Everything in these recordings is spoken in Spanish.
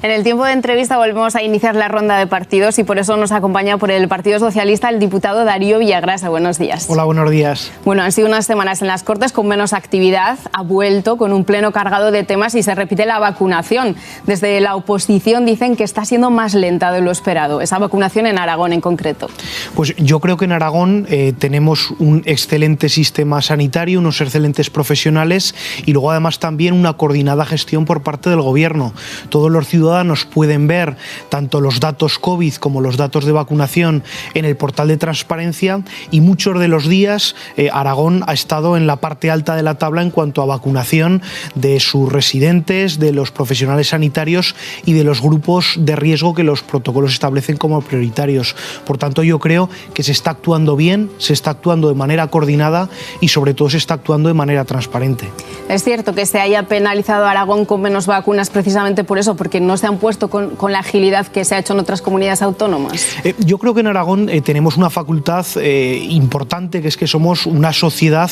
En el tiempo de entrevista volvemos a iniciar la ronda de partidos y por eso nos acompaña por el Partido Socialista el diputado Darío Villagrasa. Buenos días. Hola, buenos días. Bueno, han sido unas semanas en las Cortes con menos actividad, ha vuelto con un pleno cargado de temas y se repite la vacunación. Desde la oposición dicen que está siendo más lenta de lo esperado, esa vacunación en Aragón en concreto. Pues yo creo que en Aragón tenemos un excelente sistema sanitario, unos excelentes profesionales y luego además también una coordinada gestión por parte del Gobierno. Todos los ciudadanos pueden ver tanto los datos COVID como los datos de vacunación en el portal de transparencia y muchos de los días Aragón ha estado en la parte alta de la tabla en cuanto a vacunación de sus residentes, de los profesionales sanitarios y de los grupos de riesgo que los protocolos establecen como prioritarios. Por tanto, yo creo que se está actuando bien, se está actuando de manera coordinada y sobre todo se está actuando de manera transparente. Es cierto que se haya penalizado a Aragón con menos vacunas precisamente por eso, porque no se han puesto con la agilidad que se ha hecho en otras comunidades autónomas. Yo creo que en Aragón tenemos una facultad importante, que es que somos una sociedad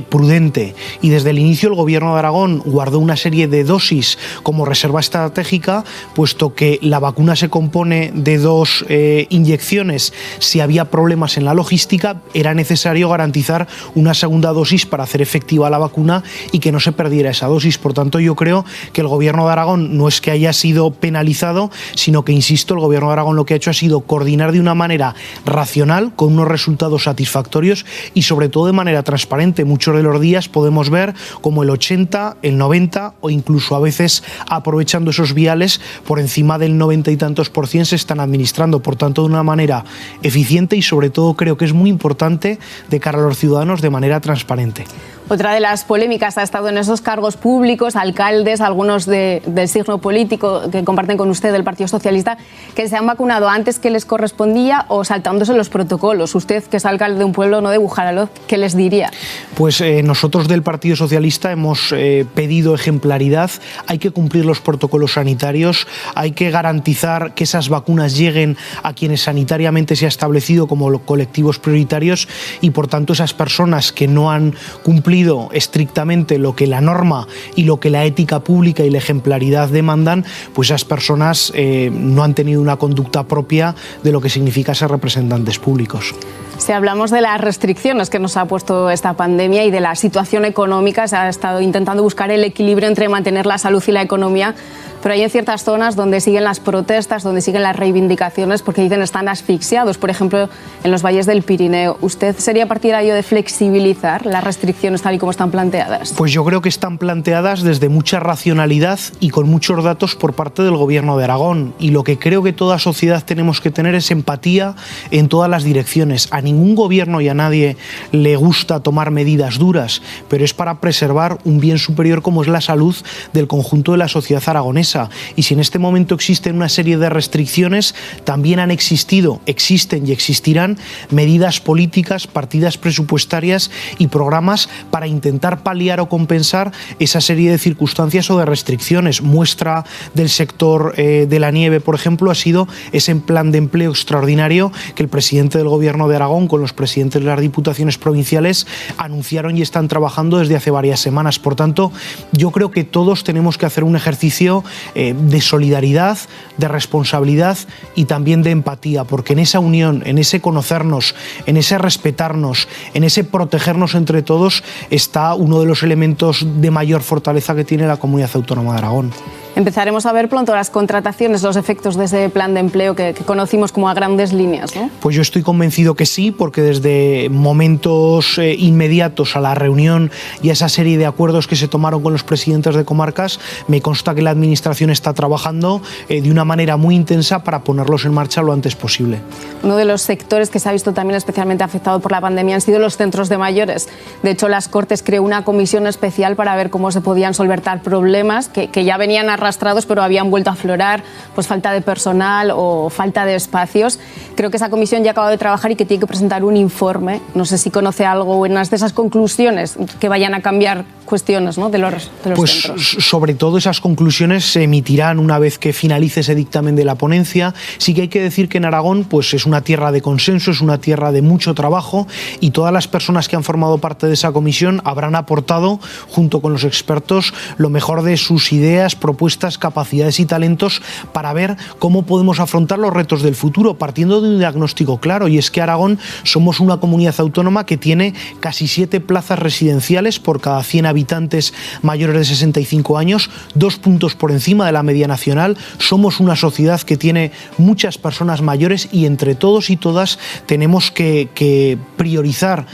prudente y desde el inicio el Gobierno de Aragón guardó una serie de dosis como reserva estratégica, puesto que la vacuna se compone de 2 inyecciones. Si había problemas en la logística, era necesario garantizar una segunda dosis para hacer efectiva la vacuna y que no se perdiera esa dosis. Por tanto, yo creo que el Gobierno de Aragón no es que haya sido penalizado, sino que, insisto, el Gobierno de Aragón lo que ha hecho ha sido coordinar de una manera racional, con unos resultados satisfactorios y sobre todo de manera transparente. Muchos de los días podemos ver como el 80, el 90 o incluso a veces aprovechando esos viales por encima del 90 y tantos % se están administrando, por tanto de una manera eficiente y sobre todo creo que es muy importante de cara a los ciudadanos de manera transparente. Otra de las polémicas ha estado en esos cargos públicos, alcaldes, algunos del signo político que comparten con usted del Partido Socialista, que se han vacunado antes que les correspondía o saltándose los protocolos. Usted, que es alcalde de un pueblo no de Bujaraloz, ¿qué les diría? Pues nosotros del Partido Socialista hemos pedido ejemplaridad. Hay que cumplir los protocolos sanitarios, hay que garantizar que esas vacunas lleguen a quienes sanitariamente se ha establecido como colectivos prioritarios y por tanto esas personas que no han cumplido estrictamente lo que la norma y lo que la ética pública y la ejemplaridad demandan, pues esas personas no han tenido una conducta propia de lo que significa ser representantes públicos. Si hablamos de las restricciones que nos ha puesto esta pandemia y de la situación económica, se ha estado intentando buscar el equilibrio entre mantener la salud y la economía, pero hay en ciertas zonas donde siguen las protestas, donde siguen las reivindicaciones porque dicen están asfixiados, por ejemplo, en los valles del Pirineo. ¿Usted sería partidario de flexibilizar las restricciones tal y como están planteadas? Pues yo creo que están planteadas desde mucha racionalidad y con muchos datos por parte del Gobierno de Aragón. Y lo que creo que toda sociedad tenemos que tener es empatía en todas las direcciones. A ningún gobierno y a nadie le gusta tomar medidas duras, pero es para preservar un bien superior como es la salud del conjunto de la sociedad aragonesa. Y si en este momento existen una serie de restricciones, también han existido, existen y existirán medidas políticas, partidas presupuestarias y programas para intentar paliar o compensar esa serie de circunstancias o de restricciones. Muestra del sector de la nieve, por ejemplo, ha sido ese plan de empleo extraordinario que el presidente del Gobierno de Aragón con los presidentes de las diputaciones provinciales anunciaron y están trabajando desde hace varias semanas. Por tanto, yo creo que todos tenemos que hacer un ejercicio de solidaridad, de responsabilidad y también de empatía, porque en esa unión, en ese conocernos, en ese respetarnos, en ese protegernos entre todos está uno de los elementos de mayor fortaleza que tiene la Comunidad Autónoma de Aragón. Empezaremos a ver pronto las contrataciones, los efectos de ese plan de empleo que conocimos como a grandes líneas, ¿no? Pues yo estoy convencido que sí, porque desde momentos inmediatos a la reunión y a esa serie de acuerdos que se tomaron con los presidentes de comarcas, me consta que la Administración está trabajando de una manera muy intensa para ponerlos en marcha lo antes posible. Uno de los sectores que se ha visto también especialmente afectado por la pandemia han sido los centros de mayores. De hecho, las Cortes creó una comisión especial para ver cómo se podían solventar problemas que ya venían arrastrados pero habían vuelto a aflorar, pues falta de personal o falta de espacios. Creo que esa comisión ya ha acabado de trabajar y que tiene que presentar un informe. No sé si conoce algo o unas de esas conclusiones que vayan a cambiar cuestiones, ¿no?, de los pues centros. Sobre todo esas conclusiones se emitirán una vez que finalice ese dictamen de la ponencia. Sí que hay que decir que en Aragón pues es una tierra de consenso, es una tierra de mucho trabajo, y todas las personas que han formado parte de esa comisión habrán aportado, junto con los expertos, lo mejor de sus ideas, propuestas, capacidades y talentos para ver cómo podemos afrontar los retos del futuro, partiendo de un diagnóstico claro, y es que Aragón somos una comunidad autónoma que tiene casi 7 plazas residenciales por cada 100 habitantes mayores de 65 años, 2 puntos por encima de la media nacional. Somos una sociedad que tiene muchas personas mayores, y entre todos y todas tenemos que priorizar,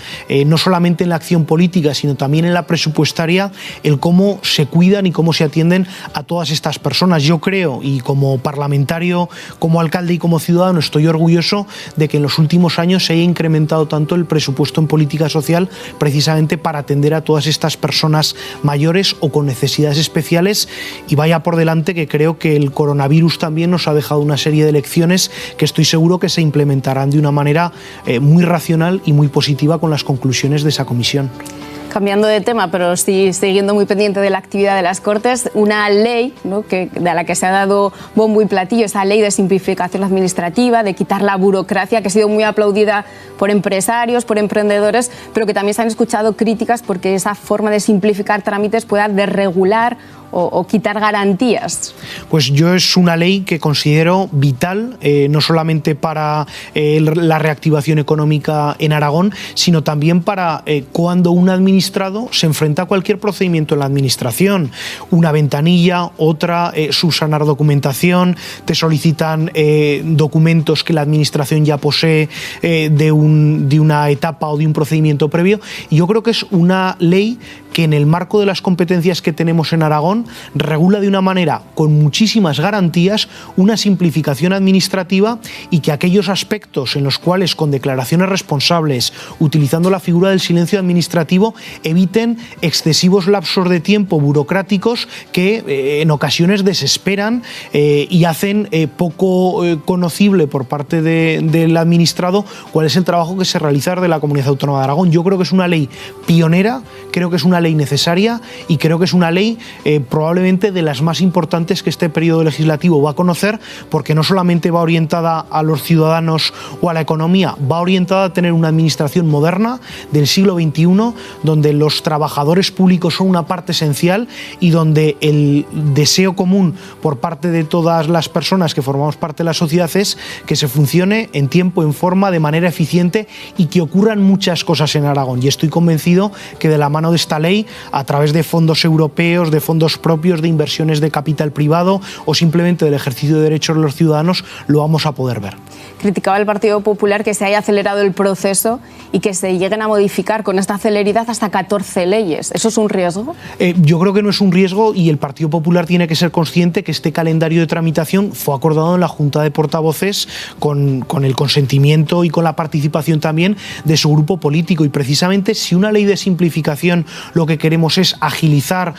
no solamente en la acción política, sino también en la presupuestaria, el cómo se cuidan y cómo se atienden a todas estas personas. Yo creo, y como parlamentario, como alcalde y como ciudadano, estoy orgulloso de que en los últimos años se haya incrementado tanto el presupuesto en política social, precisamente para atender a todas estas personas mayores o con necesidades especiales. Y vaya por delante que creo que el coronavirus también nos ha dejado una serie de lecciones que estoy seguro que se implementarán de una manera muy racional y muy positiva con las conclusiones de esa comisión. Cambiando de tema, pero sí siguiendo muy pendiente de la actividad de las Cortes, una ley, ¿no?, de la que se ha dado bombo y platillo, esa ley de simplificación administrativa, de quitar la burocracia, que ha sido muy aplaudida por empresarios, por emprendedores, pero que también se han escuchado críticas porque esa forma de simplificar trámites pueda desregular o quitar garantías. Pues yo es una ley que considero vital, no solamente para la reactivación económica en Aragón, sino también para cuando un administrado se enfrenta a cualquier procedimiento en la administración. Una ventanilla, otra, subsanar documentación, te solicitan documentos que la administración ya posee de una etapa o de un procedimiento previo. Y yo creo que es una ley que, en el marco de las competencias que tenemos en Aragón, regula de una manera con muchísimas garantías una simplificación administrativa, y que aquellos aspectos en los cuales, con declaraciones responsables, utilizando la figura del silencio administrativo, eviten excesivos lapsos de tiempo burocráticos que en ocasiones desesperan y hacen poco conocible por parte del administrado cuál es el trabajo que se realiza de la Comunidad Autónoma de Aragón. Yo creo que es una ley pionera, creo que es una ley necesaria, y creo que es una ley probablemente de las más importantes que este periodo legislativo va a conocer, porque no solamente va orientada a los ciudadanos o a la economía, va orientada a tener una administración moderna del siglo XXI, donde los trabajadores públicos son una parte esencial, y donde el deseo común por parte de todas las personas que formamos parte de la sociedad es que se funcione en tiempo, en forma, de manera eficiente, y que ocurran muchas cosas en Aragón. Y estoy convencido que de la mano de esta ley, a través de fondos europeos, de fondos propios, de inversiones de capital privado o simplemente del ejercicio de derechos de los ciudadanos, lo vamos a poder ver. Criticaba el Partido Popular que se haya acelerado el proceso y que se lleguen a modificar con esta celeridad hasta 14 leyes. ¿Eso es un riesgo? Yo creo que no es un riesgo, y el Partido Popular tiene que ser consciente que este calendario de tramitación fue acordado en la Junta de Portavoces con el consentimiento y con la participación también de su grupo político. Y precisamente, si una ley de simplificación lo que queremos es agilizar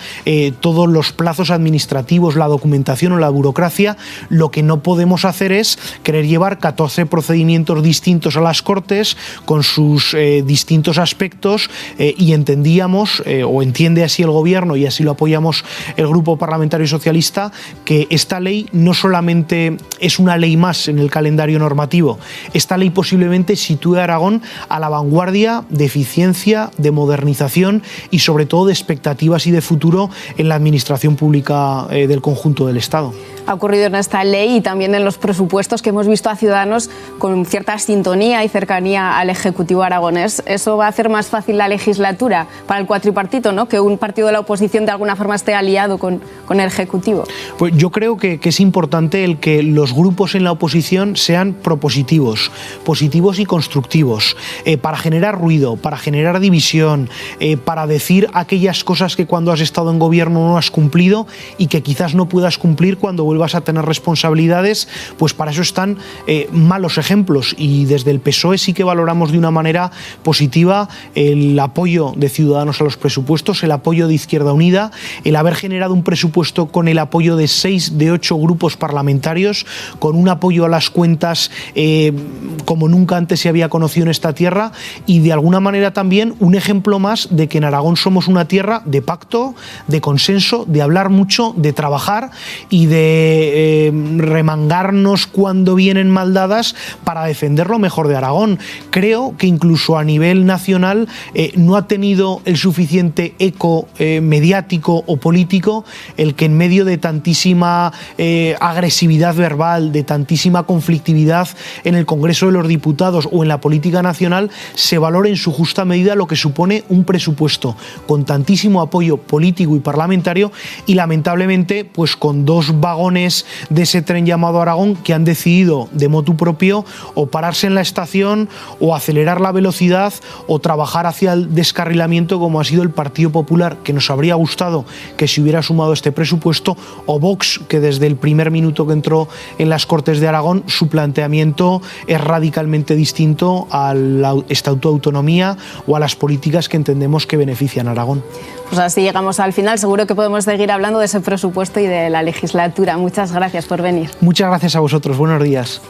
todos los plazos administrativos, la documentación o la burocracia, lo que no podemos hacer es querer llevar 14 procedimientos distintos a las Cortes con sus distintos aspectos, y entendíamos, o entiende así el Gobierno, y así lo apoyamos el Grupo Parlamentario Socialista, que esta ley no solamente es una ley más en el calendario normativo, esta ley posiblemente sitúe a Aragón a la vanguardia de eficiencia, de modernización y sobre todo de expectativas y de futuro en la administración pública del conjunto del Estado. Ha ocurrido en esta ley y también en los presupuestos, que hemos visto a Ciudadanos con cierta sintonía y cercanía al Ejecutivo aragonés. ¿Eso va a hacer más fácil la legislatura para el cuatripartito, ¿no?, que un partido de la oposición de alguna forma esté aliado con el Ejecutivo? Pues yo creo que es importante el que los grupos en la oposición sean propositivos, positivos y constructivos, para generar ruido, para generar división, para decir aquellas cosas que cuando has estado en gobierno no has cumplido y que quizás no puedas cumplir cuando vuelvas a tener responsabilidades, pues para eso están malos ejemplos. Y desde el PSOE sí que valoramos de una manera positiva el apoyo de Ciudadanos a los presupuestos, el apoyo de Izquierda Unida, el haber generado un presupuesto con el apoyo de 6 de 8 grupos parlamentarios, con un apoyo a las cuentas como nunca antes se había conocido en esta tierra, y de alguna manera también un ejemplo más de que en Aragón somos una tierra de pacto, de consenso, de hablar mucho, de trabajar y de remangarnos cuando vienen maldadas para defender lo mejor de Aragón. Creo que incluso a nivel nacional no ha tenido el suficiente eco mediático o político el que en medio de tantísima agresividad verbal, de tantísima conflictividad en el Congreso de los Diputados o en la política nacional, se valore en su justa medida lo que supone un presupuesto con tantísimo apoyo político y parlamentario, y lamentablemente pues con dos vagones de ese tren llamado Aragón que han decidido de motu propio o pararse en la estación o acelerar la velocidad o trabajar hacia el descarrilamiento, como ha sido el Partido Popular, que nos habría gustado que se hubiera sumado a este presupuesto, o Vox, que desde el primer minuto que entró en las Cortes de Aragón su planteamiento es radicalmente distinto al Estatuto de Autonomía o a las políticas que entendemos que benefician a Aragón. Pues así llegamos al final. Seguro que podemos seguir hablando de ese presupuesto y de la legislatura. Muchas gracias por venir. Muchas gracias a vosotros. Buenos días.